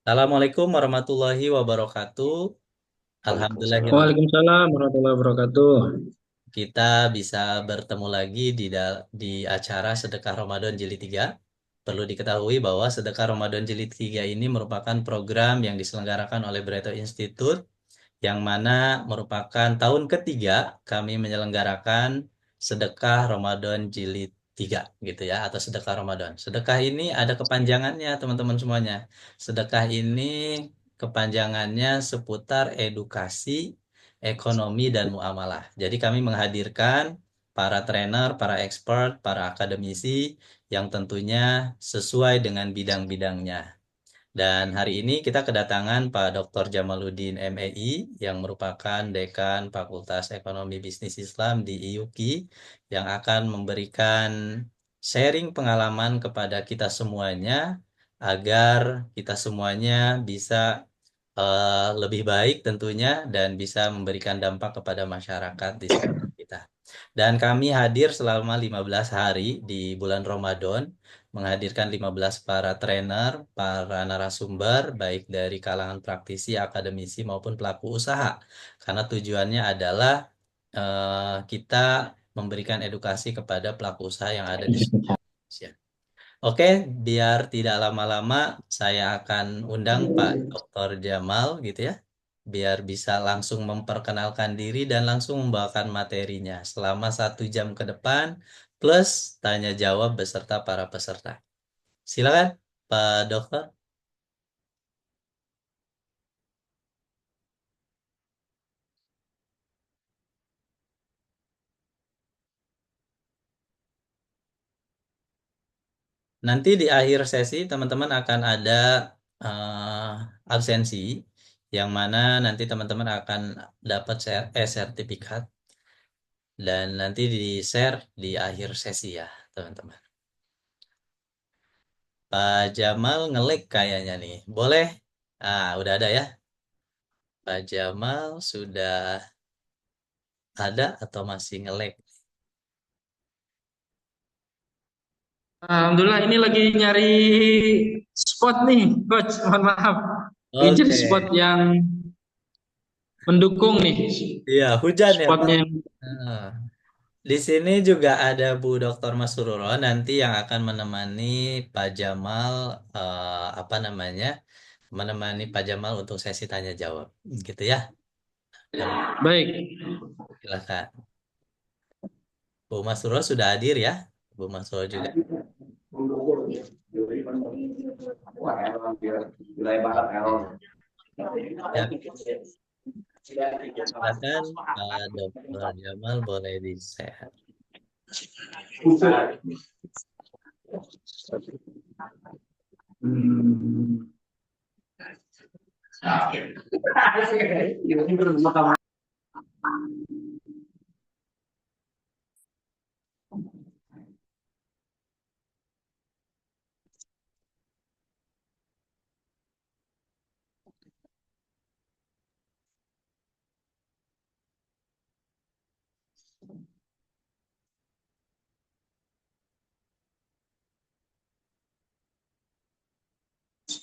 Assalamualaikum warahmatullahi wabarakatuh. Alhamdulillah Waalaikumsalam warahmatullahi wabarakatuh. kita bisa bertemu lagi di acara Sedekah Ramadan Jilid 3. Perlu diketahui bahwa Sedekah Ramadan Jilid 3 ini merupakan program yang diselenggarakan oleh Bretto Institute yang mana merupakan tahun ketiga kami menyelenggarakan sedekah Ramadan jilid 3 gitu ya, atau sedekah Ramadan. Sedekah ini ada kepanjangannya teman-teman semuanya. Sedekah ini kepanjangannya seputar edukasi, ekonomi, dan muamalah. Jadi kami menghadirkan para trainer, para expert, para akademisi yang tentunya sesuai dengan bidang-bidangnya. Dan hari ini kita kedatangan Pak Dr. Jamaluddin MEI yang merupakan Dekan Fakultas Ekonomi Bisnis Islam di IUKI yang akan memberikan sharing pengalaman kepada kita semuanya agar kita semuanya bisa lebih baik tentunya dan bisa memberikan dampak kepada masyarakat di sekitar kita. Dan kami hadir selama 15 hari di bulan Ramadan menghadirkan 15 para trainer, para narasumber, baik dari kalangan praktisi, akademisi, maupun pelaku usaha. Karena tujuannya adalah kita memberikan edukasi kepada pelaku usaha yang ada di seluruh Indonesia. Oke, biar tidak lama-lama, saya akan undang Pak Dr. Jamal gitu ya, biar bisa langsung memperkenalkan diri dan langsung membawakan materinya selama 1 jam ke depan, plus tanya jawab beserta para peserta. Silakan, Pak Dokter. Nanti di akhir sesi teman-teman akan ada absensi, yang mana nanti teman-teman akan dapat sertifikat dan nanti di-share di akhir sesi ya, teman-teman. Pak Jamal ngelik kayaknya nih. Boleh? Ah, udah ada ya. Pak Jamal sudah ada atau masih ngelik? Alhamdulillah ini lagi nyari spot nih, Coach. Mohon maaf. Lagi cari spot Oke. yang mendukung nih. Iya, hujan ya, Pak. Spotnya yang Ah. Di sini juga ada Bu Dr. Masruro nanti yang akan menemani Pak Jamal, apa namanya, menemani Pak Jamal untuk sesi tanya jawab, gitu ya. Dan baik. silakan. Bu Masruro sudah hadir ya, Bu Masruro juga. Oke. Ya, silakan Pak Dr. Jamal boleh di-share.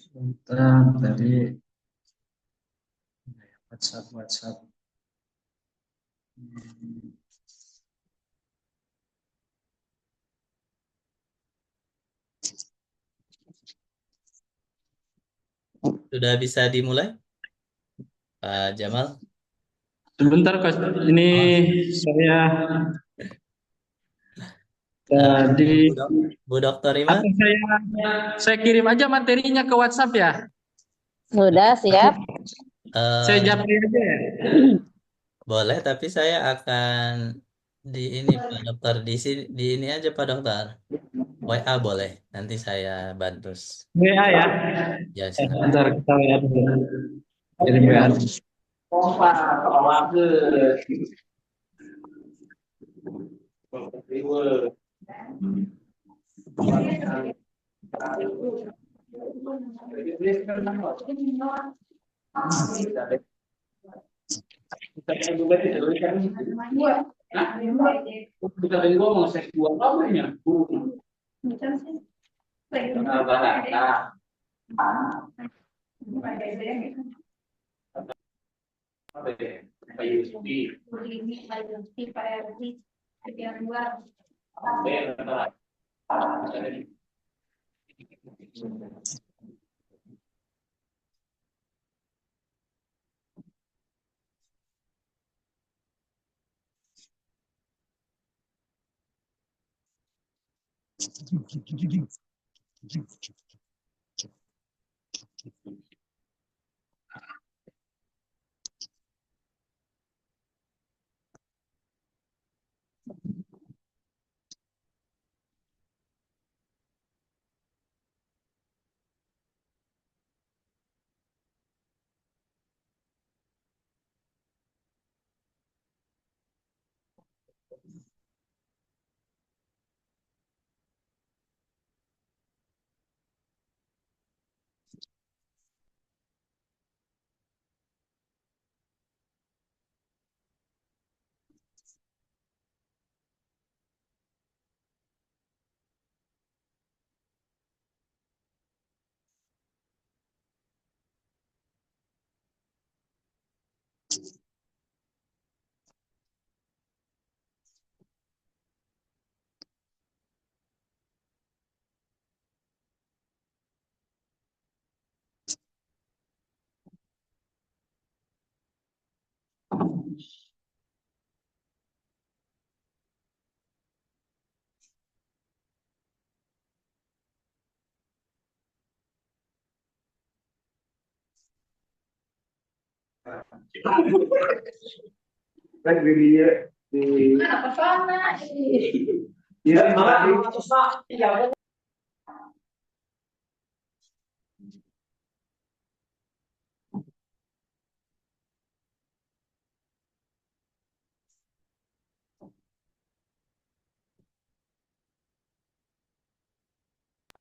Bentar, tadi WhatsApp. Sudah bisa dimulai, Pak Jamal? Sebentar, Coach. Ini Oh, saya eh, tadi Bu Dokter Ima? atau saya kirim aja materinya ke WhatsApp ya. Sudah siap? Saya eh, japri aja ya. Boleh, tapi saya akan di ini Pak Dokter di ini aja Pak Dokter. WA boleh. Nanti saya bantu. WA ya. Ya silakan. Bentar kita WA dulu. Kirim WA.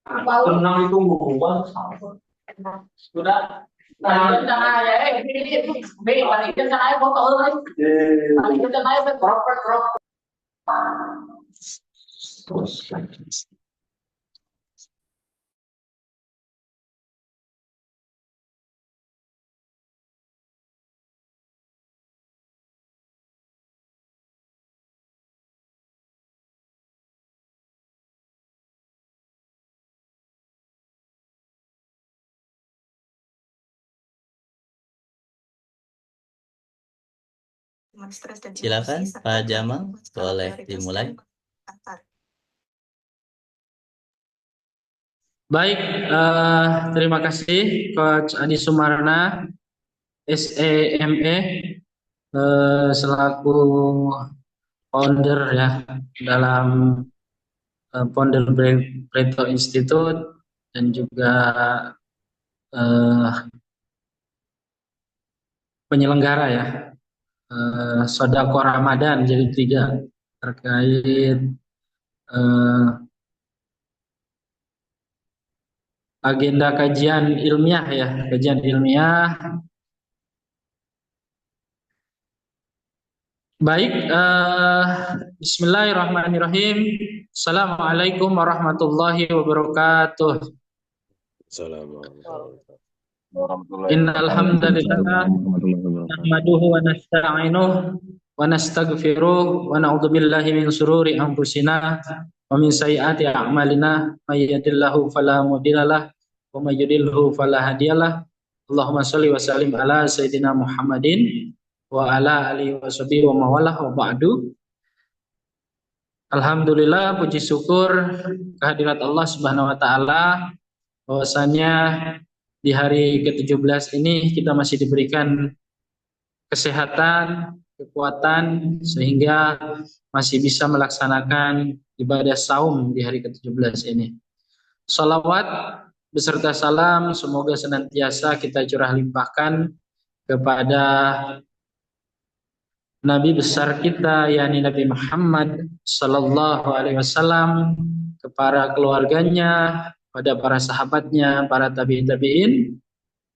Tenang itu ngomong sudah. Nah, ya, balikin sa ayo foto ulit. Balikin sa ayo crop. Silakan Pak Jamal, boleh dimulai. Baik, terima kasih Coach Adi Sumarna, SEME, selaku founder ya dalam founder Preto Institute dan juga penyelenggara ya Sodako Ramadan jadi 3 terkait agenda kajian ilmiah. Baik, Bismillahirrahmanirrahim. Assalamualaikum warahmatullahi wabarakatuh. Innal hamdalillah nahmaduhu wa nasta'inuhu wa nastaghfiruh wa na'udzu billahi min shururi anfusina wa min sayyiati a'malina may yahdihillahu fala mudhillalah wa may yudhlilhu fala hadiyalah. Allahumma shalli wa sallim ala sayyidina Muhammadin wa ala alihi wa sahbihi wa mawalah wa ba'du. Alhamdulillah, puji syukur kehadirat Allah Subhanahu wa taala bahwasanya di hari ke-17 ini kita masih diberikan kesehatan, kekuatan sehingga masih bisa melaksanakan ibadah saum di hari ke-17 ini. Salawat beserta salam semoga senantiasa kita curah limpahkan kepada Nabi besar kita yakni Nabi Muhammad sallallahu alaihi wasallam, kepada keluarganya, pada para sahabatnya, para tabi'in.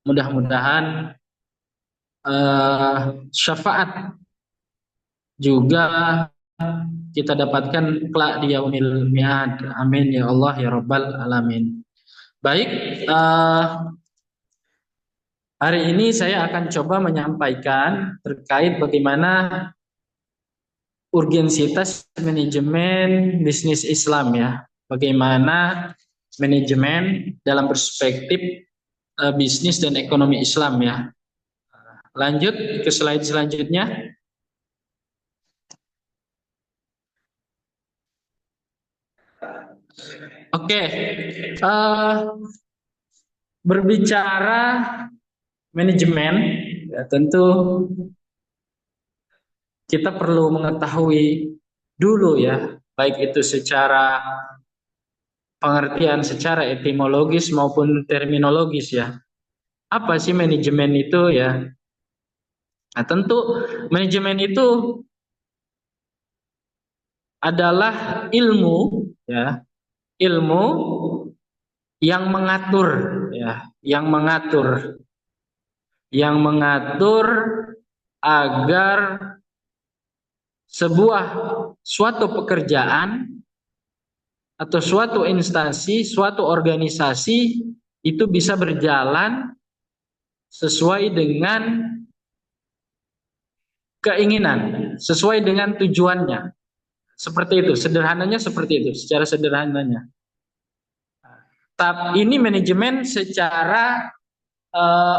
Mudah-mudahan syafaat juga kita dapatkan kelak di yaumil mi'ad. Amin ya Allah ya rabbal alamin. Baik, Hari ini saya akan coba menyampaikan terkait bagaimana urgensitas manajemen bisnis Islam ya. Bagaimana manajemen dalam perspektif bisnis dan ekonomi Islam ya. Lanjut ke slide selanjutnya. Oke, berbicara manajemen, ya, tentu kita perlu mengetahui dulu ya, baik itu secara pengertian secara etimologis maupun terminologis ya. Apa sih manajemen itu ya? Nah, tentu manajemen itu adalah ilmu ya, ilmu yang mengatur ya, yang mengatur agar sebuah suatu pekerjaan atau suatu instansi, suatu organisasi itu bisa berjalan sesuai dengan keinginan, sesuai dengan tujuannya. Seperti itu, sederhananya seperti itu, secara sederhananya. Tapi ini manajemen secara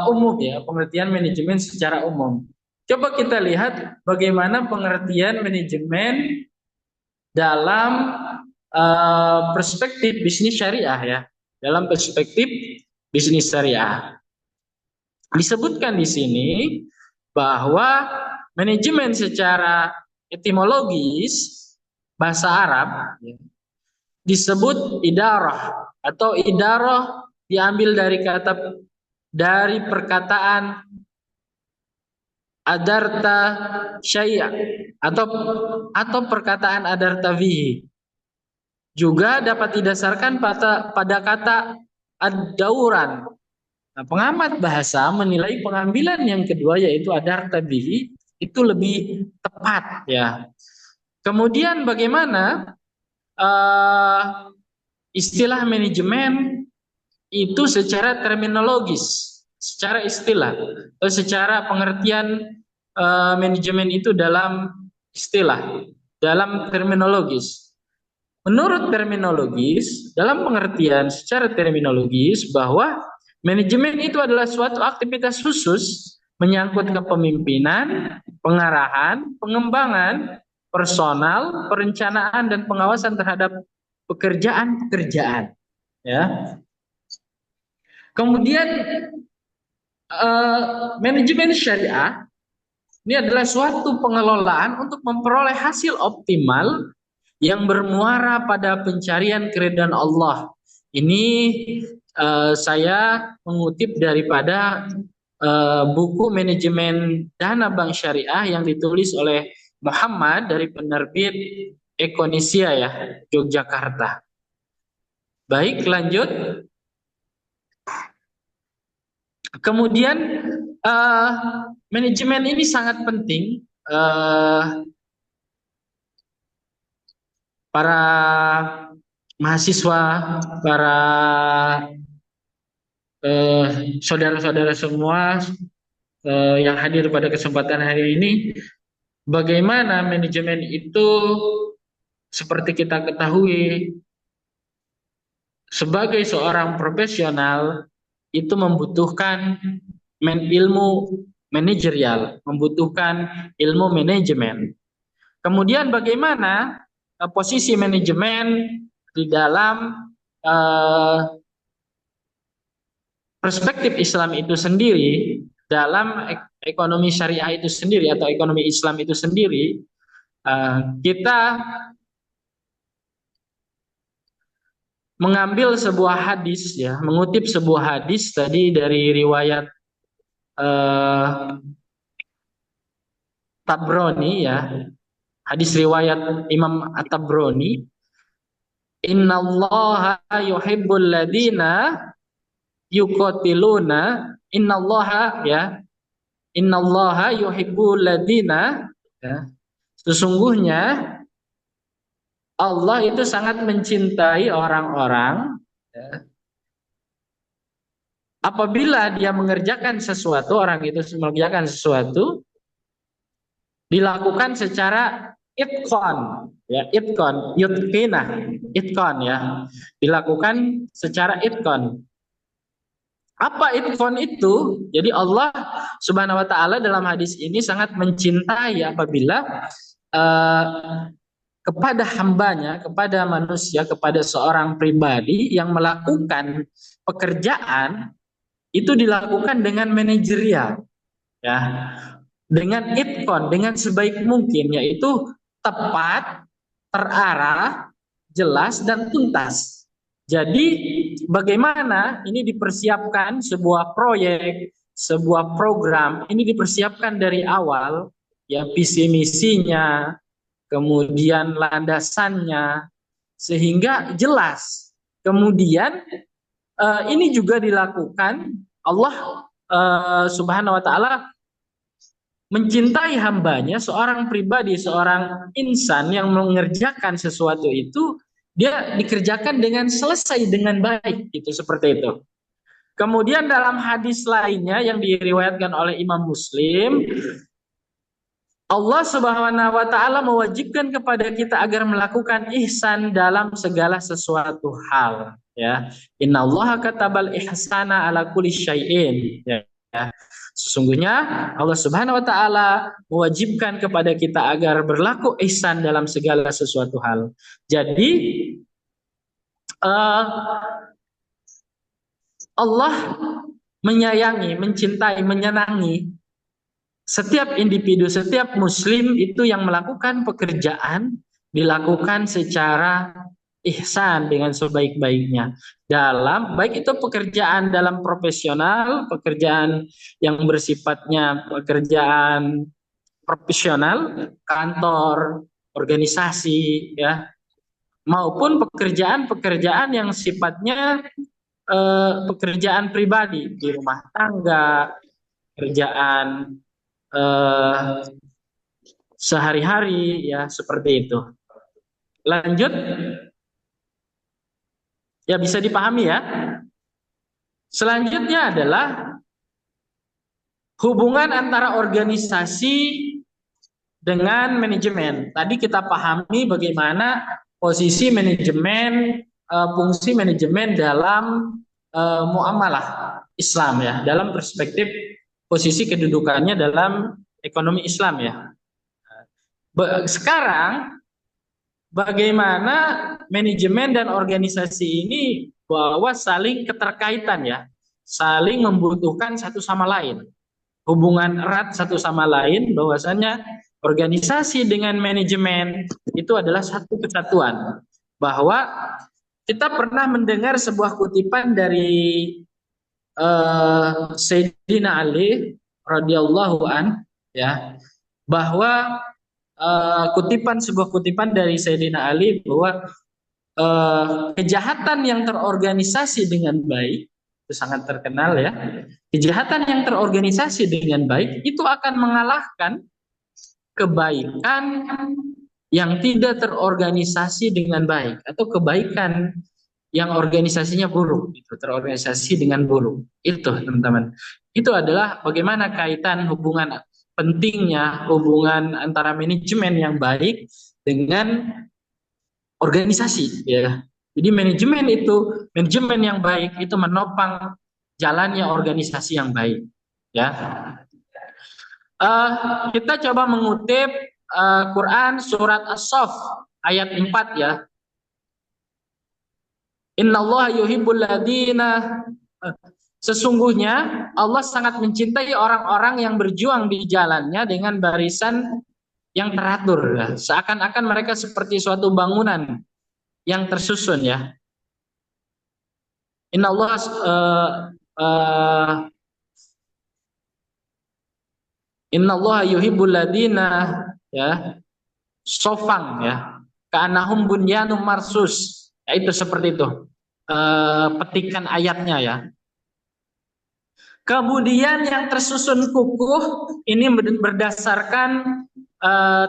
umum ya, pengertian manajemen secara umum. Coba kita lihat bagaimana pengertian manajemen dalam perspektif bisnis syariah ya, dalam perspektif bisnis syariah. Disebutkan di sini bahwa manajemen secara etimologis bahasa Arab ya, disebut idarah atau idarah diambil dari perkataan adarta syai'a atau perkataan adarta fihi. Juga dapat didasarkan pada kata ad-dauran. Nah, pengamat bahasa menilai pengambilan yang kedua yaitu adarta bihi itu lebih tepat ya. Kemudian bagaimana istilah manajemen itu secara terminologis, secara istilah, atau secara pengertian manajemen itu dalam istilah, dalam terminologis. Menurut terminologis, dalam pengertian secara terminologis bahwa manajemen itu adalah suatu aktivitas khusus menyangkut kepemimpinan, pengarahan, pengembangan, personal, perencanaan dan pengawasan terhadap pekerjaan-pekerjaan. Ya. Kemudian manajemen syariah ini adalah suatu pengelolaan untuk memperoleh hasil optimal yang bermuara pada pencarian keridhaan Allah. Ini saya mengutip daripada buku manajemen dana bank syariah yang ditulis oleh Muhammad dari penerbit Ekonisia ya, Yogyakarta. Baik, lanjut. Kemudian manajemen ini sangat penting. Para mahasiswa, para saudara-saudara semua yang hadir pada kesempatan hari ini, bagaimana manajemen itu seperti kita ketahui sebagai seorang profesional itu membutuhkan ilmu manajerial, membutuhkan ilmu manajemen. Kemudian bagaimana posisi manajemen di dalam perspektif Islam itu sendiri, dalam ekonomi syariah itu sendiri atau ekonomi Islam itu sendiri, kita mengambil sebuah hadis ya, mengutip sebuah hadis tadi dari riwayat Tabrani ya, hadis riwayat Imam At-Tabrani, innallaha yuhibbul ladina yuqatiluna, innallaha ya, innallaha yuhibbul ladina ya, sesungguhnya Allah itu sangat mencintai orang-orang ya, apabila dia mengerjakan sesuatu, orang itu mengerjakan sesuatu, dilakukan secara itqan, ya, itqan, itqan ya, dilakukan secara itqan. Apa itqan itu? Jadi Allah Subhanahu wa taala dalam hadis ini sangat mencintai apabila uh, kepada hambanya, kepada manusia, kepada seorang pribadi yang melakukan pekerjaan itu dilakukan dengan manajerial, ya, dengan itqan, dengan sebaik mungkin, yaitu tepat, terarah, jelas dan tuntas. Jadi bagaimana ini dipersiapkan sebuah proyek, sebuah program, ini dipersiapkan dari awal, ya, visi misinya, kemudian landasannya, sehingga jelas. Kemudian ini juga dilakukan Allah Subhanahu wa taala mencintai hambanya, seorang pribadi, seorang insan yang mengerjakan sesuatu itu dia dikerjakan dengan selesai dengan baik, itu seperti itu. Kemudian dalam hadis lainnya yang diriwayatkan oleh Imam Muslim, Allah Subhanahu wa taala mewajibkan kepada kita agar melakukan ihsan dalam segala sesuatu hal, ya. Innallaha katabal ihsana ala kulli syai'in, ya. Sesungguhnya Allah Subhanahu wa taala mewajibkan kepada kita agar berlaku ihsan dalam segala sesuatu hal. Jadi Allah menyayangi, mencintai, menyenangi setiap individu, setiap muslim itu yang melakukan pekerjaan dilakukan secara ihsan dengan sebaik-baiknya, dalam baik itu pekerjaan dalam profesional, pekerjaan yang bersifatnya pekerjaan profesional, kantor, organisasi, ya, maupun pekerjaan-pekerjaan yang sifatnya pekerjaan pribadi di rumah tangga, kerjaan sehari-hari, ya, seperti itu. Lanjut. Ya, bisa dipahami ya. Selanjutnya adalah hubungan antara organisasi dengan manajemen. Tadi kita pahami bagaimana posisi manajemen, fungsi manajemen dalam muamalah Islam, ya, dalam perspektif posisi kedudukannya dalam ekonomi Islam, ya. Sekarang bagaimana manajemen dan organisasi ini bahwa saling keterkaitan, ya, saling membutuhkan satu sama lain, hubungan erat satu sama lain, bahwasanya organisasi dengan manajemen itu adalah satu kesatuan. Bahwa kita pernah mendengar sebuah kutipan dari Sayyidina Ali radhiyallahu an, ya, bahwa sebuah kutipan dari Sayyidina Ali bahwa kejahatan yang terorganisasi dengan baik itu sangat terkenal, ya. Kejahatan yang terorganisasi dengan baik itu akan mengalahkan kebaikan yang tidak terorganisasi dengan baik, atau kebaikan yang organisasinya buruk, itu terorganisasi dengan buruk. Itu, teman-teman. Itu adalah bagaimana kaitan hubungan pentingnya hubungan antara manajemen yang baik dengan organisasi, ya. Jadi manajemen yang baik itu menopang jalannya organisasi yang baik, ya. Kita coba mengutip Quran surat As-Saff ayat 4, ya. Innallaha yuhibbul ladina, sesungguhnya Allah sangat mencintai orang-orang yang berjuang di jalannya dengan barisan yang teratur, ya. Seakan-akan mereka seperti suatu bangunan yang tersusun, ya. Innallaha Innallaha yuhibbul ladina, ya, sofang, ya, ka'annahum bunyanum marsus, ya, itu seperti itu petikan ayatnya, ya. Kemudian yang tersusun kukuh ini berdasarkan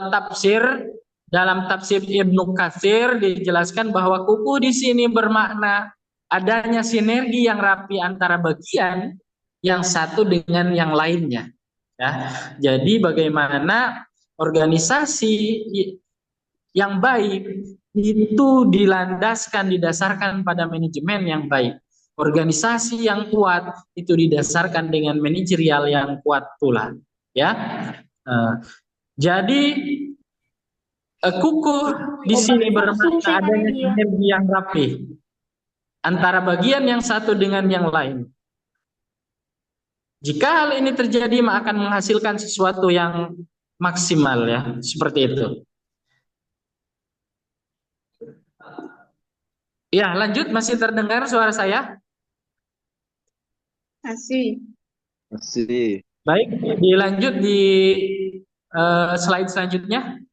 tafsir. Dalam tafsir Ibnu Katsir dijelaskan bahwa kukuh di sini bermakna adanya sinergi yang rapi antara bagian yang satu dengan yang lainnya. Ya, jadi bagaimana organisasi yang baik itu didasarkan pada manajemen yang baik. Organisasi yang kuat itu didasarkan dengan manajerial yang kuat pula. Ya, jadi kukuh di sini bermakna adanya sinergi yang rapi antara bagian yang satu dengan yang lain. Jika hal ini terjadi, maka akan menghasilkan sesuatu yang maksimal, ya, seperti itu. Ya, lanjut, masih terdengar suara saya? Masih. Baik, dilanjut di slide selanjutnya.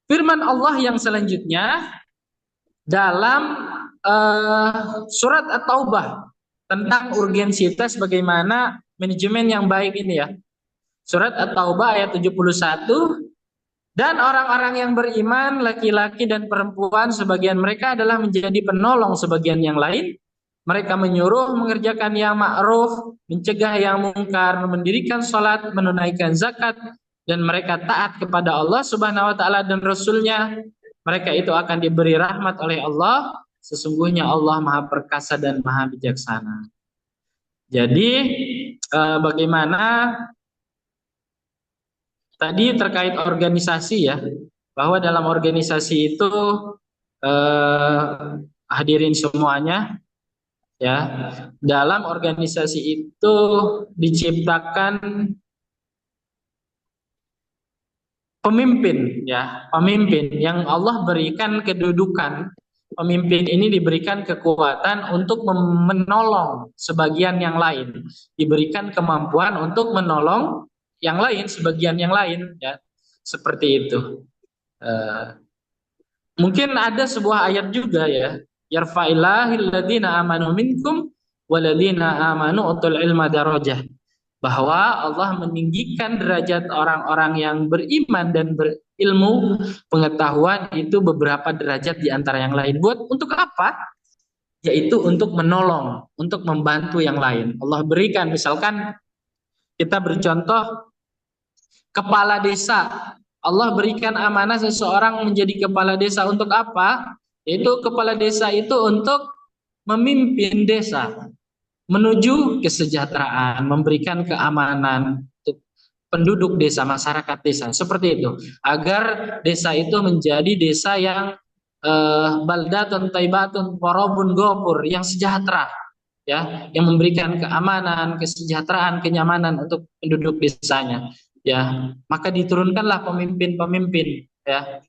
Firman Allah yang selanjutnya dalam surat At-Taubah tentang urgensitas bagaimana manajemen yang baik ini, ya. Surat At-Taubah ayat 71. Dan orang-orang yang beriman, laki-laki dan perempuan, sebagian mereka adalah menjadi penolong sebagian yang lain. Mereka menyuruh mengerjakan yang ma'ruf, mencegah yang mungkar, mendirikan salat, menunaikan zakat, dan mereka taat kepada Allah Subhanahu wa taala dan Rasul-Nya. Mereka itu akan diberi rahmat oleh Allah. Sesungguhnya Allah Maha Perkasa dan Maha Bijaksana. Jadi bagaimana tadi terkait organisasi, ya, bahwa dalam organisasi itu hadirin semuanya, ya, dalam organisasi itu diciptakan pemimpin, ya, pemimpin yang Allah berikan kedudukan. Pemimpin ini diberikan kekuatan untuk menolong sebagian yang lain, diberikan kemampuan untuk menolong yang lain, sebagian yang lain, ya, seperti itu. Mungkin ada sebuah ayat juga, ya, yarfa'illahil ladzina amanu minkum waladzina amanu utul ilma darajah, bahwa Allah meninggikan derajat orang-orang yang beriman dan berilmu pengetahuan itu beberapa derajat di antara yang lain. Untuk apa? Yaitu untuk menolong, untuk membantu yang lain. Allah berikan, misalkan kita bercontoh kepala desa. Allah berikan amanah seseorang menjadi kepala desa untuk apa? Yaitu kepala desa itu untuk memimpin desa menuju kesejahteraan, memberikan keamanan untuk penduduk desa, masyarakat desa, seperti itu. Agar desa itu menjadi desa yang baldatun thayyibatun warabun ghafur, yang sejahtera, ya, yang memberikan keamanan, kesejahteraan, kenyamanan untuk penduduk desanya, ya. Maka diturunkanlah pemimpin-pemimpin, ya,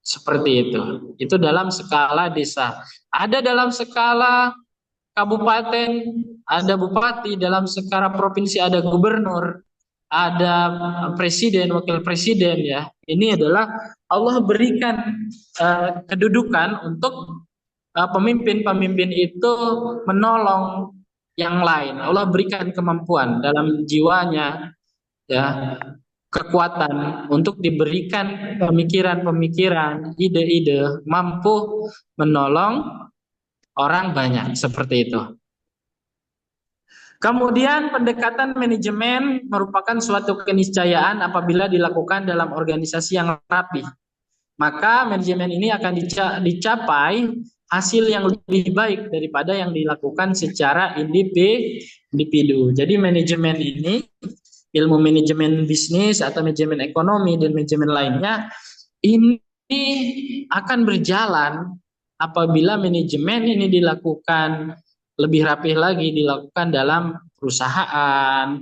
seperti itu. Itu dalam skala desa. Ada dalam skala kabupaten, ada bupati, dalam skala provinsi ada gubernur, ada presiden, wakil presiden, ya. Ini adalah Allah berikan kedudukan untuk pemimpin-pemimpin itu menolong yang lain. Allah berikan kemampuan dalam jiwanya, ya, kekuatan untuk diberikan pemikiran-pemikiran, ide-ide mampu menolong orang banyak, seperti itu. Kemudian pendekatan manajemen merupakan suatu keniscayaan apabila dilakukan dalam organisasi yang rapi. Maka manajemen ini akan dicapai hasil yang lebih baik daripada yang dilakukan secara individu. Jadi manajemen ini, ilmu manajemen bisnis atau manajemen ekonomi dan manajemen lainnya, ini akan berjalan apabila manajemen ini dilakukan lebih rapih lagi, dilakukan dalam perusahaan,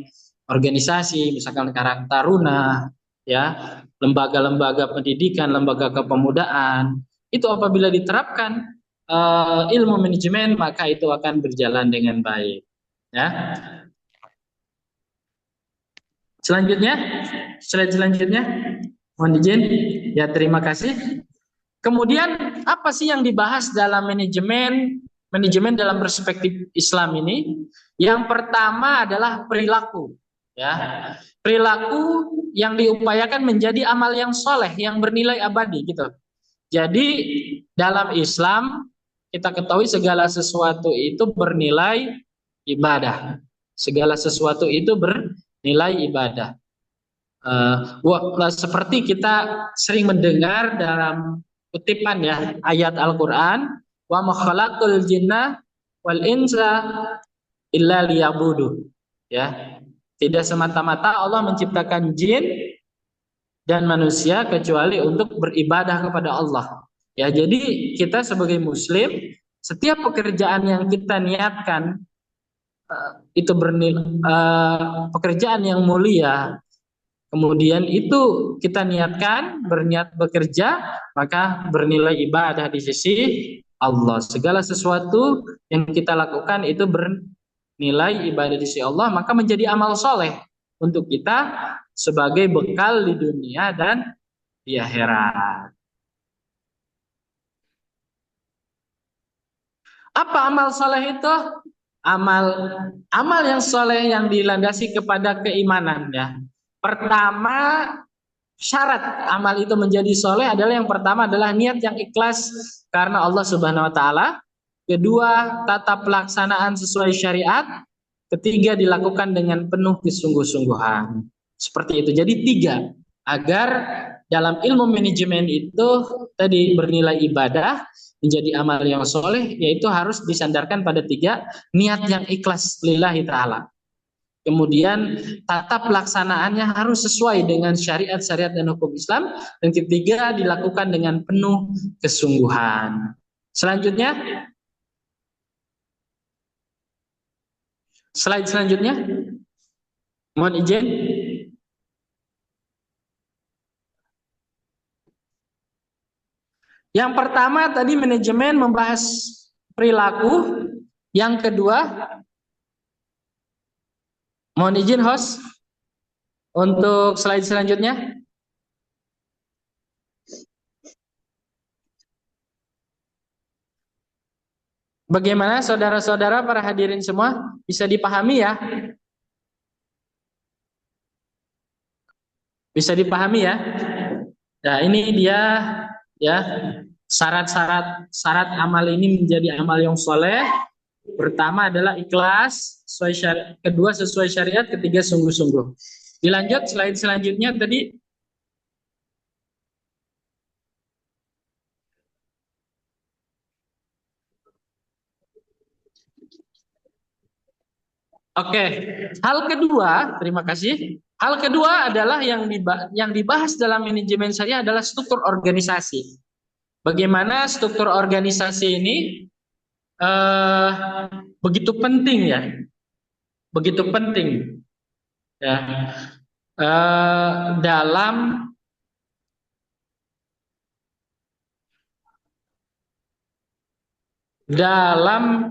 organisasi, misalkan Karang Taruna, ya, lembaga-lembaga pendidikan, lembaga kepemudaan. Itu apabila diterapkan ilmu manajemen, maka itu akan berjalan dengan baik, ya. Selanjutnya, slide selanjutnya, mohon izin, ya, terima kasih. Kemudian apa sih yang dibahas dalam manajemen dalam perspektif Islam ini? Yang pertama adalah perilaku, ya. Perilaku yang diupayakan menjadi amal yang soleh, yang bernilai abadi gitu. Jadi dalam Islam kita ketahui segala sesuatu itu bernilai ibadah. Segala sesuatu itu bernilai ibadah. Seperti kita sering mendengar dalam kutipan ya ayat Al-Quran, wa ma khalaqul jinna wal insa illa liyabudu. Ya, tidak semata-mata Allah menciptakan jin dan manusia kecuali untuk beribadah kepada Allah. Ya, jadi kita sebagai muslim setiap pekerjaan yang kita niatkan itu bernilai pekerjaan yang mulia, kemudian itu kita niatkan berniat bekerja, maka bernilai ibadah di sisi Allah. Segala sesuatu yang kita lakukan itu bernilai ibadah di sisi Allah, maka menjadi amal soleh untuk kita sebagai bekal di dunia dan di akhirat. Apa amal soleh itu? Amal yang soleh yang dilandasi kepada keimanan ya. Pertama, syarat amal itu menjadi soleh adalah yang pertama adalah niat yang ikhlas karena Allah Subhanahu Wa Taala. Kedua, tata pelaksanaan sesuai syariat. Ketiga, dilakukan dengan penuh kesungguh-sungguhan. Seperti itu. Jadi tiga, agar dalam ilmu manajemen itu tadi bernilai ibadah menjadi amal yang soleh, yaitu harus disandarkan pada tiga, niat yang ikhlas lillahi ta'ala. Kemudian tata pelaksanaannya harus sesuai dengan syariat-syariat dan hukum Islam. Dan ketiga, dilakukan dengan penuh kesungguhan. Selanjutnya, slide selanjutnya. Mohon izin. Yang pertama tadi manajemen membahas perilaku. Yang kedua, mohon izin host untuk slide selanjutnya. Bagaimana saudara-saudara para hadirin semua? Bisa dipahami ya? Bisa dipahami ya? Nah, ini dia ya syarat amal ini menjadi amal yang soleh. Pertama adalah ikhlas, kedua sesuai syariat, ketiga sungguh-sungguh. Dilanjut slide selanjutnya tadi. Oke, hal kedua, terima kasih. Hal kedua adalah yang dibahas dalam manajemen saya adalah struktur organisasi. Bagaimana struktur organisasi ini begitu penting ya, begitu penting ya dalam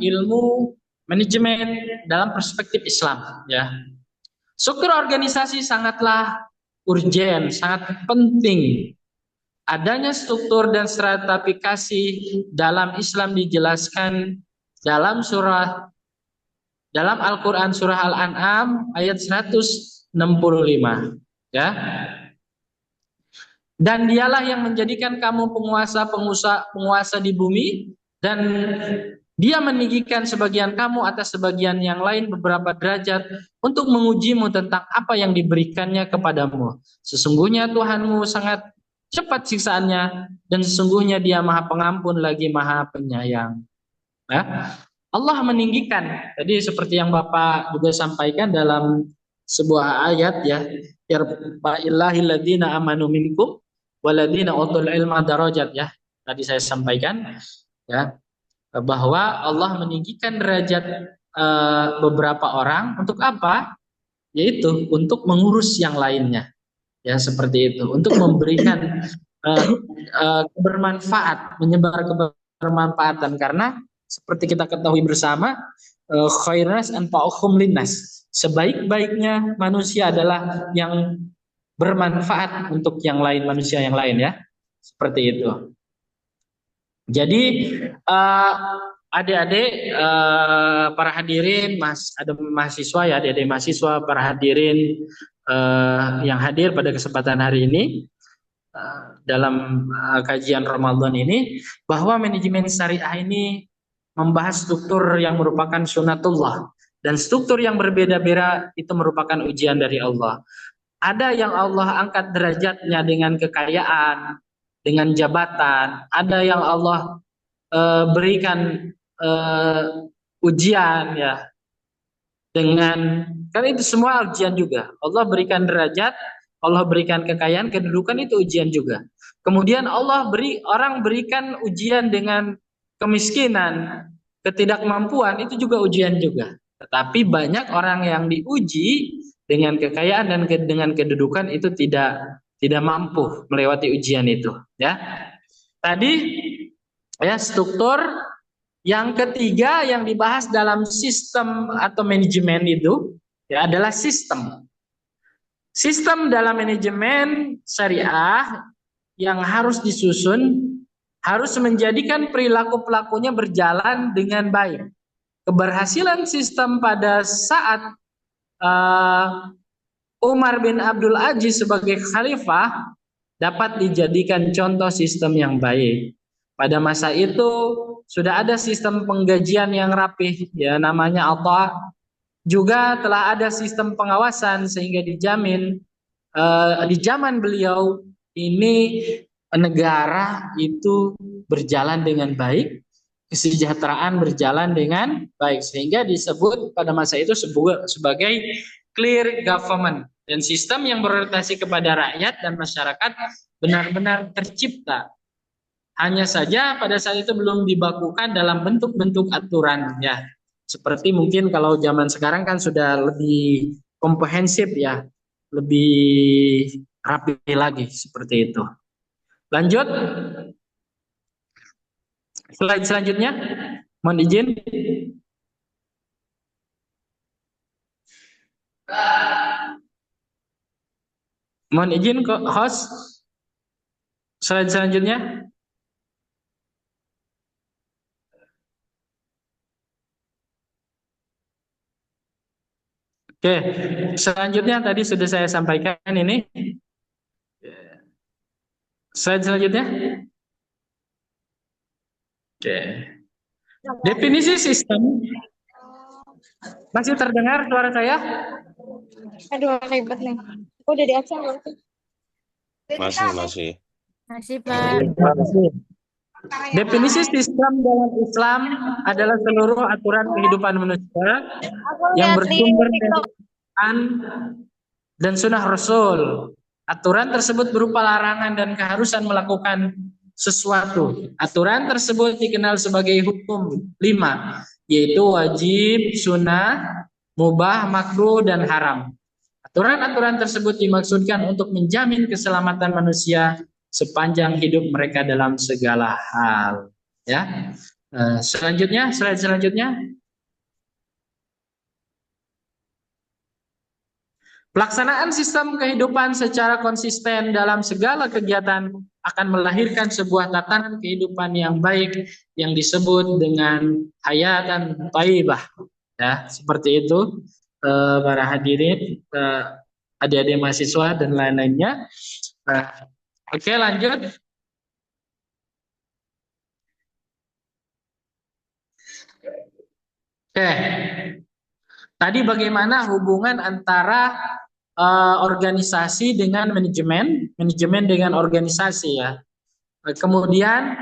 ilmu manajemen dalam perspektif Islam ya. Struktur organisasi sangatlah urgen, sangat penting. Adanya struktur dan stratifikasi dalam Islam dijelaskan dalam Al-Qur'an surah Al-An'am ayat 165 ya. Dan dialah yang menjadikan kamu penguasa di bumi, dan dia meninggikan sebagian kamu atas sebagian yang lain beberapa derajat untuk mengujimu tentang apa yang diberikannya kepadamu. Sesungguhnya Tuhanmu sangat cepat siksaannya, dan sesungguhnya Dia Maha Pengampun lagi Maha Penyayang. Nah, Allah meninggikan. Tadi seperti yang Bapak juga sampaikan dalam sebuah ayat ya, yarfa'illahil ladzina amanu minkum waladina utul ilma darajat ya. Tadi saya sampaikan ya, bahwa Allah meninggikan derajat beberapa orang untuk apa? Yaitu untuk mengurus yang lainnya. Ya, seperti itu. Untuk memberikan bermanfaat, menyebar kebermanfaatan, karena seperti kita ketahui bersama, khairas anfa'uhum linnas. Sebaik-baiknya manusia adalah yang bermanfaat untuk yang lain, manusia yang lain ya. Seperti itu. Jadi adik-adik para hadirin, ada mahasiswa ya, adik-adik mahasiswa para hadirin yang hadir pada kesempatan hari ini dalam kajian Ramadan ini, bahwa manajemen syariah ini membahas struktur yang merupakan sunatullah, dan struktur yang berbeda-beda itu merupakan ujian dari Allah. Ada yang Allah angkat derajatnya dengan kekayaan, dengan jabatan. Ada yang Allah berikan ujian ya dengan, kan itu semua ujian juga. Allah berikan derajat, Allah berikan kekayaan, kedudukan, itu ujian juga. Kemudian Allah berikan ujian dengan kemiskinan, ketidakmampuan, itu juga ujian juga. Tetapi banyak orang yang diuji dengan kekayaan dan dengan kedudukan itu tidak mampu melewati ujian itu, ya. Tadi ya struktur. Yang ketiga yang dibahas dalam sistem atau manajemen itu ya adalah sistem. Sistem dalam manajemen syariah yang harus disusun harus menjadikan perilaku pelakunya berjalan dengan baik. Keberhasilan sistem pada saat Umar bin Abdul Aziz sebagai khalifah dapat dijadikan contoh sistem yang baik. Pada masa itu sudah ada sistem penggajian yang rapih, ya namanya Atha. Juga telah ada sistem pengawasan sehingga dijamin di zaman beliau ini negara itu berjalan dengan baik, kesejahteraan berjalan dengan baik, sehingga disebut pada masa itu sebagai clear government, dan sistem yang berorientasi kepada rakyat dan masyarakat benar-benar tercipta. Hanya saja pada saat itu belum dibakukan dalam bentuk-bentuk aturan ya. Seperti mungkin kalau zaman sekarang kan sudah lebih komprehensif ya, lebih rapi lagi seperti itu. Lanjut, slide selanjutnya, mohon izin. Mohon izin kok host, slide selanjutnya. Oke, selanjutnya tadi sudah saya sampaikan ini. Slide selanjutnya. Oke. Definisi sistem. Masih terdengar suara saya? Aduh, ribet nih. Aku udah di absen belum sih? Masih. Masih, Pak. Definisi sistem dalam Islam adalah seluruh aturan kehidupan manusia Aku yang lihat di bersumber dari TikTok. Quran dan Sunnah Rasul. Aturan tersebut berupa larangan dan keharusan melakukan sesuatu. Aturan tersebut dikenal sebagai hukum 5, yaitu wajib, sunnah, mubah, makruh, dan haram. Aturan-aturan tersebut dimaksudkan untuk menjamin keselamatan manusia sepanjang hidup mereka dalam segala hal. Ya, selanjutnya, slide selanjutnya. Pelaksanaan sistem kehidupan secara konsisten dalam segala kegiatan akan melahirkan sebuah tatanan kehidupan yang baik yang disebut dengan hayatan thayyibah. Ya, seperti itu para hadirin, adik-adik mahasiswa dan lain-lainnya. Oke, lanjut. Oke. Tadi bagaimana hubungan antara organisasi dengan manajemen dengan organisasi ya. Kemudian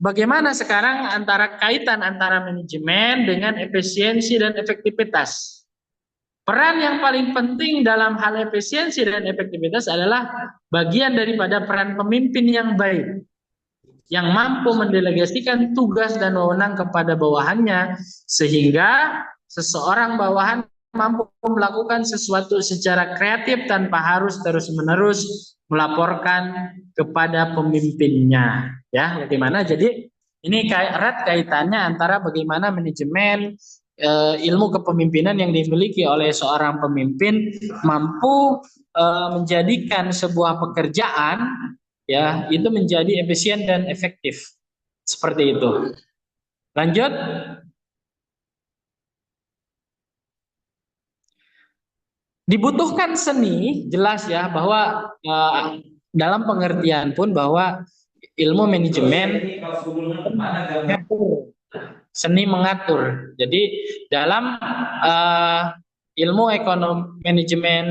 bagaimana sekarang kaitan antara manajemen dengan efisiensi dan efektivitas. Peran yang paling penting dalam hal efisiensi dan efektivitas adalah bagian daripada peran pemimpin yang baik, yang mampu mendelegasikan tugas dan wewenang kepada bawahannya, sehingga seseorang bawahan mampu melakukan sesuatu secara kreatif tanpa harus terus-menerus melaporkan kepada pemimpinnya. Ya, bagaimana? Jadi ini erat kaitannya antara bagaimana manajemen ilmu kepemimpinan yang dimiliki oleh seorang pemimpin mampu menjadikan sebuah pekerjaan ya itu menjadi efisien dan efektif. Seperti itu. Lanjut. Dibutuhkan seni, jelas ya bahwa dalam pengertian pun bahwa ilmu manajemen mengatur, seni mengatur. Jadi dalam ilmu ekonomi manajemen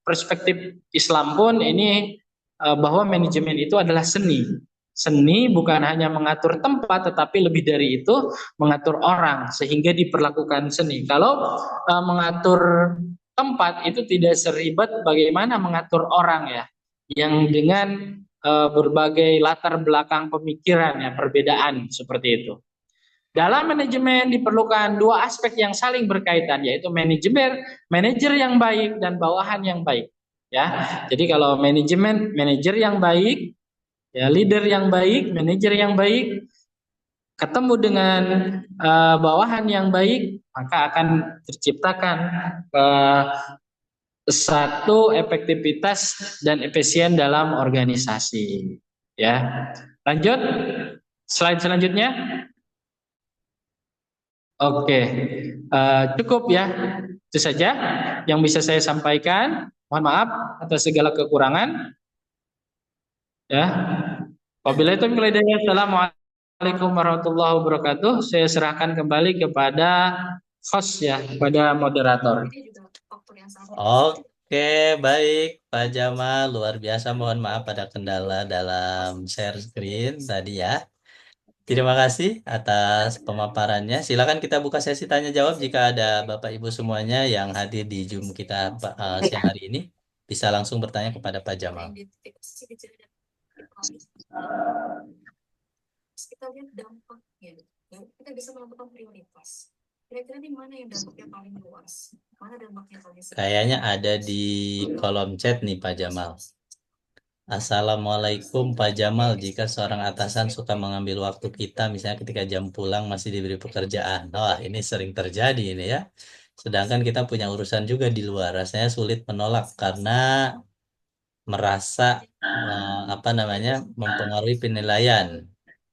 perspektif Islam pun ini bahwa manajemen itu adalah seni. Seni bukan hanya mengatur tempat, tetapi lebih dari itu mengatur orang sehingga diperlakukan seni. Kalau mengatur tempat itu tidak seribet bagaimana mengatur orang ya, yang dengan berbagai latar belakang pemikiran ya, perbedaan seperti itu. Dalam manajemen diperlukan dua aspek yang saling berkaitan, yaitu manajer yang baik dan bawahan yang baik. Ya, jadi kalau manajer yang baik, ya leader yang baik, manajer yang baik, ketemu dengan bawahan yang baik, maka akan terciptakan satu efektivitas dan efisien dalam organisasi. Ya, lanjut slide selanjutnya. Oke, cukup ya. Itu saja yang bisa saya sampaikan. Mohon maaf atas segala kekurangan. Ya, wabillahi taufiq wal hidayah. Assalamualaikum warahmatullahi wabarakatuh. Saya serahkan kembali kepada host ya, kepada moderator. Oke, baik Pak Jamal, luar biasa. Mohon maaf ada kendala dalam share screen tadi ya. Terima kasih atas pemaparannya. Silakan kita buka sesi tanya jawab jika ada Bapak Ibu semuanya yang hadir di Zoom kita siang hari ini bisa langsung bertanya kepada Pak Jamal. Kita lihat dampaknya, kita bisa melakukan prioritas. Kira-kira di mana yang dampaknya paling luas? Mana dampaknya paling sedikit? Kayaknya ada di kolom chat nih Pak Jamal. Assalamualaikum Pak Jamal, jika seorang atasan suka mengambil waktu kita, misalnya ketika jam pulang masih diberi pekerjaan. Wah, ini sering terjadi ini ya. Sedangkan kita punya urusan juga di luar, rasanya sulit menolak karena merasa mempengaruhi penilaian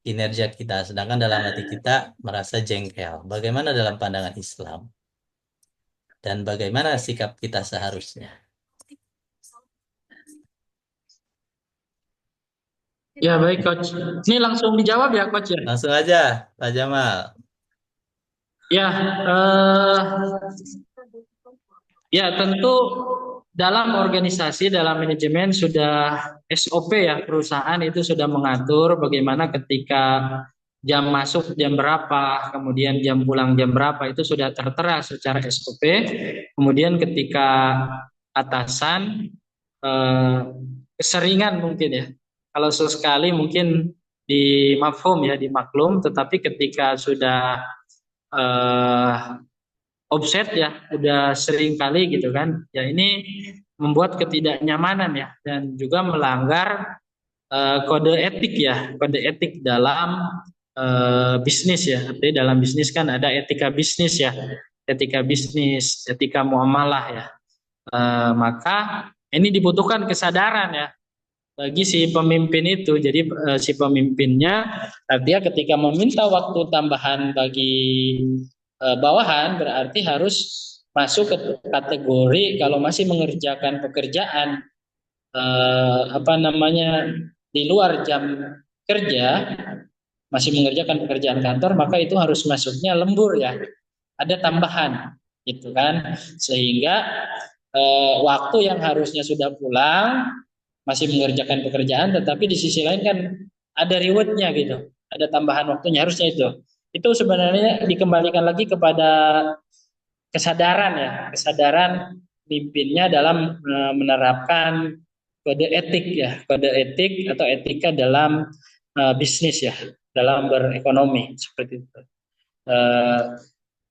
kinerja kita. Sedangkan dalam hati kita merasa jengkel. Bagaimana dalam pandangan Islam? Dan bagaimana sikap kita seharusnya? Ya baik Coach. Ini langsung dijawab ya Coach ya. Langsung aja Pak Jamal. Ya, ya tentu dalam organisasi, dalam manajemen sudah SOP ya, perusahaan itu sudah mengatur bagaimana ketika jam masuk jam berapa, kemudian jam pulang jam berapa, itu sudah tertera secara SOP. Kemudian ketika atasan keseringan mungkin ya, kalau sesekali mungkin di mafhum ya, di maklum, tetapi ketika sudah offset ya, udah sering kali gitu kan, ya ini membuat ketidaknyamanan ya, dan juga melanggar kode etik ya, kode etik dalam bisnis ya. Artinya dalam bisnis kan ada etika bisnis ya, etika bisnis, etika muamalah ya. Maka ini dibutuhkan kesadaran ya bagi si pemimpin itu. Jadi si pemimpinnya artinya ketika meminta waktu tambahan bagi bawahan berarti harus masuk ke kategori kalau masih mengerjakan pekerjaan di luar jam kerja, masih mengerjakan pekerjaan kantor, maka itu harus masuknya lembur ya, ada tambahan gitu kan, sehingga waktu yang harusnya sudah pulang masih mengerjakan pekerjaan, tetapi di sisi lain kan ada rewardnya gitu, ada tambahan waktunya, harusnya itu sebenarnya dikembalikan lagi kepada kesadaran ya, kesadaran pimpinnya dalam menerapkan kode etik ya, kode etik atau etika dalam bisnis ya, dalam berekonomi seperti itu.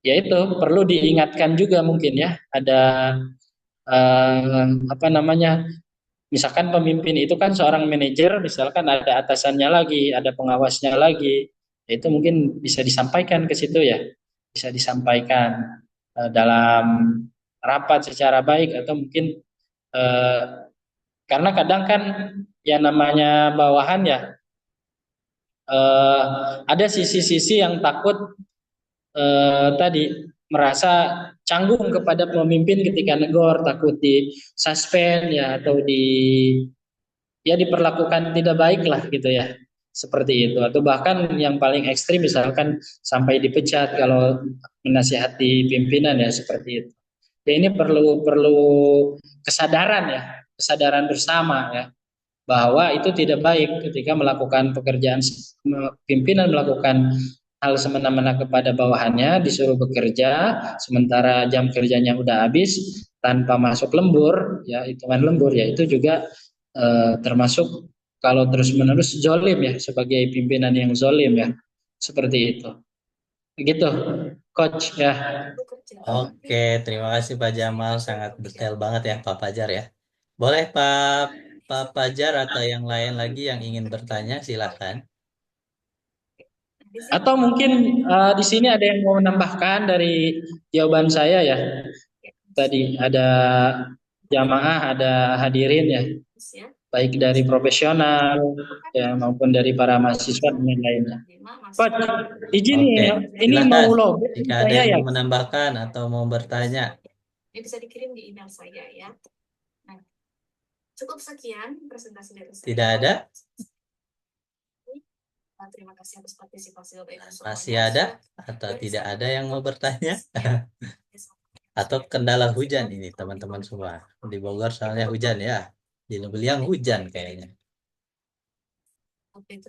Ya itu perlu diingatkan juga mungkin ya, ada misalkan pemimpin itu kan seorang manajer, misalkan ada atasannya lagi, ada pengawasnya lagi, itu mungkin bisa disampaikan ke situ ya, bisa disampaikan dalam rapat secara baik, atau mungkin karena kadang kan yang namanya bawahan ya, ada sisi-sisi yang takut tadi merasa canggung kepada pemimpin ketika negor, takut di suspend ya atau diperlakukan tidak baik lah gitu ya. Seperti itu atau bahkan yang paling ekstrim misalkan sampai dipecat kalau menasihati pimpinan ya seperti itu. Ya ini perlu perlu kesadaran ya, kesadaran bersama ya bahwa itu tidak baik ketika melakukan pekerjaan pimpinan melakukan hal semena-mena kepada bawahannya disuruh bekerja sementara jam kerjanya udah habis tanpa masuk lembur ya hitungan lembur ya itu juga termasuk kalau terus-menerus zolim ya sebagai pimpinan yang zolim ya seperti itu begitu coach ya. Oke, terima kasih Pak Jamal, sangat detail banget ya Pak Fajar ya. Boleh Pak Fajar atau yang lain lagi yang ingin bertanya, silakan. Atau mungkin di sini ada yang mau menambahkan dari jawaban saya ya. Tadi ada jamaah, ada hadirin ya, baik dari profesional ya maupun dari para mahasiswa dan lainnya. Pak, izin nih Oke, ya, ini mau silakan. login Jika ada saya yang ya. mau menambahkan atau mau bertanya. Ini bisa dikirim di email saya ya. Nah, cukup sekian presentasi dari saya. Tidak ada? Terima kasih atas partisipasi Bapak Ibu semuanya. Masih ada atau tidak ada yang mau bertanya? Atau kendala hujan ini teman-teman semua. Di Bogor soalnya hujan ya. Di Lubeliang hujan kayaknya. Oke,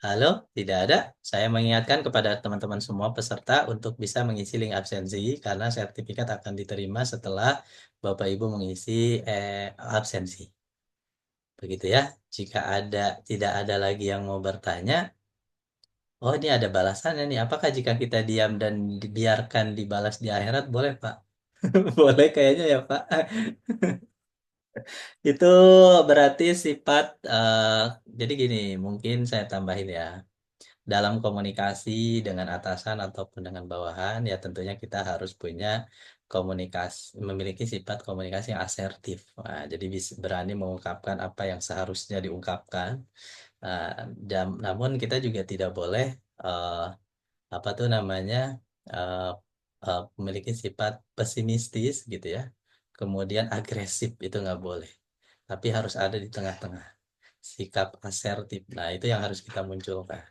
Halo, tidak ada. Saya mengingatkan kepada teman-teman semua peserta untuk bisa mengisi link absensi karena sertifikat akan diterima setelah Bapak Ibu mengisi absensi. Begitu ya. Jika tidak ada lagi yang mau bertanya, oh ini ada balasannya nih. Apakah jika kita diam dan dibiarkan dibalas di akhirat, boleh Pak? Boleh kayaknya ya Pak. Itu berarti sifat, jadi gini, mungkin saya tambahin ya. Dalam komunikasi dengan atasan ataupun dengan bawahan, ya tentunya kita harus punya komunikasi, memiliki sifat komunikasi yang asertif. Nah, jadi berani mengungkapkan apa yang seharusnya diungkapkan. Namun kita juga tidak boleh apa tuh namanya uh, memiliki sifat pesimistis gitu ya. Kemudian agresif itu nggak boleh. Tapi harus ada di tengah-tengah. Sikap asertif. Nah, itu yang harus kita munculkan.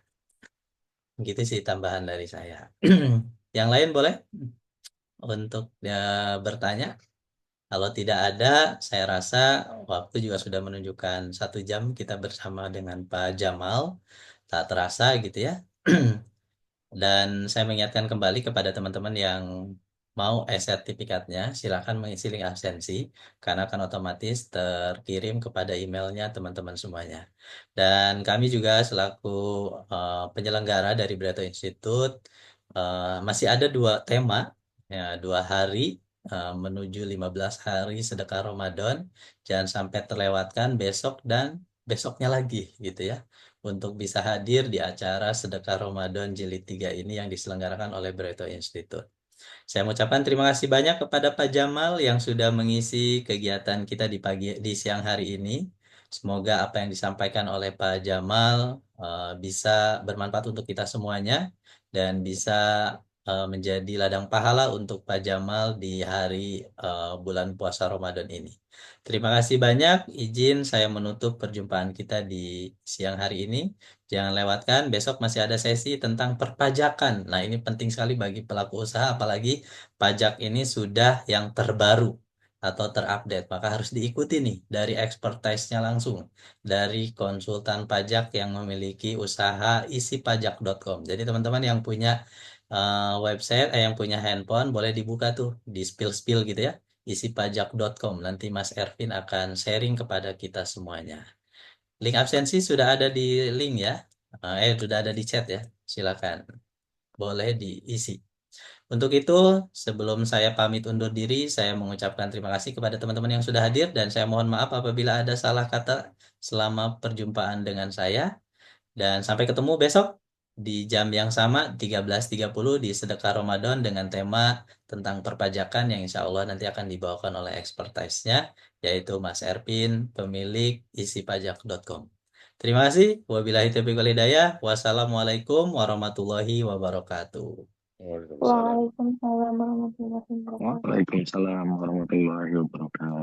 Gitu sih tambahan dari saya. Yang lain boleh untuk bertanya. Kalau tidak ada, saya rasa waktu juga sudah menunjukkan 1 jam kita bersama dengan Pak Jamal. Tak terasa gitu ya. Dan saya mengingatkan kembali kepada teman-teman yang mau sertifikatnya, silakan mengisi link absensi, karena akan otomatis terkirim kepada emailnya teman-teman semuanya. Dan kami juga selaku penyelenggara dari Bretto Institute, masih ada 2 tema, ya, 2 hari menuju 15 hari sedekah Ramadan. Jangan sampai terlewatkan besok dan besoknya lagi gitu ya untuk bisa hadir di acara Sedekah Ramadan Jilid 3 ini yang diselenggarakan oleh Bretto Institute. Saya mengucapkan terima kasih banyak kepada Pak Jamal yang sudah mengisi kegiatan kita di siang hari ini. Semoga apa yang disampaikan oleh Pak Jamal bisa bermanfaat untuk kita semuanya dan bisa menjadi ladang pahala untuk Pak Jamal di hari bulan puasa Ramadan ini. Terima kasih banyak. Izin saya menutup perjumpaan kita di siang hari ini. Jangan lewatkan, besok masih ada sesi tentang perpajakan. Nah, ini penting sekali bagi pelaku usaha, apalagi pajak ini sudah yang terbaru atau terupdate. Maka harus diikuti nih dari expertise-nya langsung. Dari konsultan pajak yang memiliki usaha isipajak.com. Jadi teman-teman yang punya website, yang punya handphone, boleh dibuka tuh di spill-spill gitu ya isipajak.com. Nanti Mas Ervin akan sharing kepada kita semuanya. Link absensi sudah ada di link ya. Sudah ada di chat ya. Silakan. Boleh diisi. Untuk itu, sebelum saya pamit undur diri, saya mengucapkan terima kasih kepada teman-teman yang sudah hadir dan saya mohon maaf apabila ada salah kata selama perjumpaan dengan saya. Dan sampai ketemu besok di jam yang sama 13.30 di Sedekah Ramadan dengan tema tentang perpajakan yang insya Allah nanti akan dibawakan oleh expertise-nya yaitu Mas Erpin, pemilik isipajak.com. Terima kasih. Wabillahi taufiq wal hidayah. Wassalamualaikum warahmatullahi wabarakatuh. Waalaikumsalam. Waalaikumsalam warahmatullahi wabarakatuh. Waalaikumsalam warahmatullahi wabarakatuh.